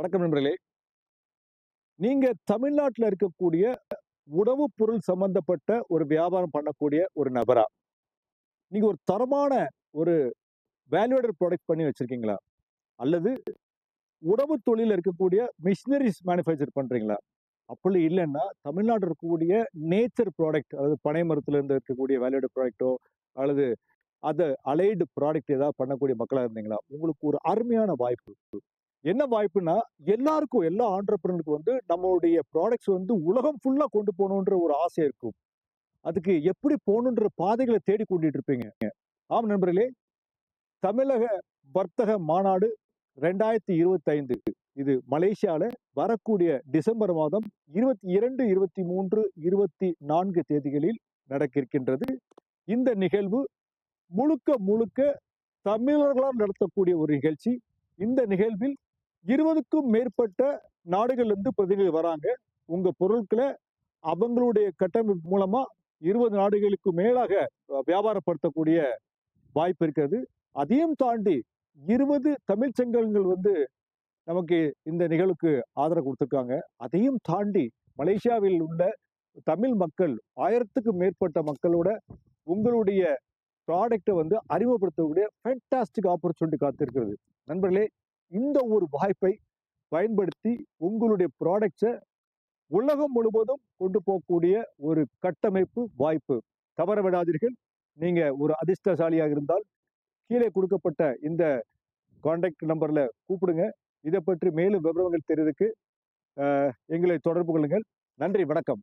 வணக்கம் நண்பர்களே. நீங்க தமிழ்நாட்டுல இருக்கக்கூடிய உணவுப் பொருள் சம்பந்தப்பட்ட ஒரு வியாபாரம் பண்ணக்கூடிய ஒரு நபரா? நீங்க ஒரு தரமான ஒரு வேல்யூடட் ப்ராடக்ட் பண்ணி வச்சிருக்கீங்களா? அல்லது உணவு தொழில்ல இருக்கக்கூடிய மிஷினரீஸ் மேனுஃபேக்சர் பண்றீங்களா? அப்படி இல்லன்னா, தமிழ்நாட்டுல இருக்கக்கூடிய நேச்சர் ப்ராடக்ட் அதாவது பனை மரத்துல இருந்து இருக்கக்கூடிய வேல்யூடட் ப்ராடக்ட்டோ அல்லது அலைடு ப்ராடக்ட் ஏதாவது பண்ணக்கூடிய மக்களா இருந்தீங்களா? உங்களுக்கு ஒரு அருமையான வாய்ப்பு. என்ன வாய்ப்புன்னா, எல்லாருக்கும் எல்லா ஆண்டர்பிரினருக்கும் வந்து நம்மளுடைய ப்ராடக்ட்ஸ் வந்து உலகம் ஃபுல்லா கொண்டு போணுன்ற ஒரு ஆசை இருக்கும். அதுக்கு எப்படி போணுன்ற பாதைகள தேடி கூட்டிட்டு இருப்பீங்க. ஆம் நண்பர்களே, தமிழக வர்த்தக மாநாடு 2025 இது மலேசியால வரக்கூடிய டிசம்பர் மாதம் 22, 23, 24 தேதிகளில் நடக்க இருக்கின்றது. இந்த நிகழ்வு முழுக்க முழுக்க தமிழர்களால் நடத்தக்கூடிய ஒரு நிகழ்ச்சி. இந்த நிகழ்வில் 20க்கும் மேற்பட்ட நாடுகள்ல இருந்து பிரதிநிதிகள் வராங்க. உங்க பொருட்கள அவங்களுடைய கட்டமைப்பு மூலமா 20 நாடுகளுக்கு மேலாக வியாபாரப்படுத்தக்கூடிய வாய்ப்பு இருக்கிறது. அதையும் தாண்டி 20 தமிழ்ச் சங்கங்கள் வந்து நமக்கு இந்த நிகழ்வுக்கு ஆதரவு குடுத்திருக்காங்க. அதையும் தாண்டி மலேசியாவில் உள்ள தமிழ் மக்கள் 1000க்கும் மேற்பட்ட மக்களோட உங்களுடைய ப்ராடக்ட்ட வந்து அறிமுகப்படுத்தக்கூடிய ஃபேன்டாஸ்டிக் ஆப்பர்ச்சுனிட்டி காத்திருக்கிறது. நண்பர்களே, இந்த ஒரு வாய்ப்பை பயன்படுத்தி உங்களுடைய ப்ராடக்ட்ஸ உலகம் முழுவதும் கொண்டு போகக்கூடிய ஒரு கட்டமைப்பு வாய்ப்பு. தவற விடாதீர்கள். நீங்க ஒரு அதிர்ஷ்டசாலியாக இருந்தால், கீழே கொடுக்கப்பட்ட இந்த கான்டாக்ட் நம்பர்ல கூப்பிடுங்க. இத பற்றி மேலும் விவரங்கள் தெரிவதற்கு எங்களை தொடர்பு கொள்ளுங்கள். நன்றி, வணக்கம்.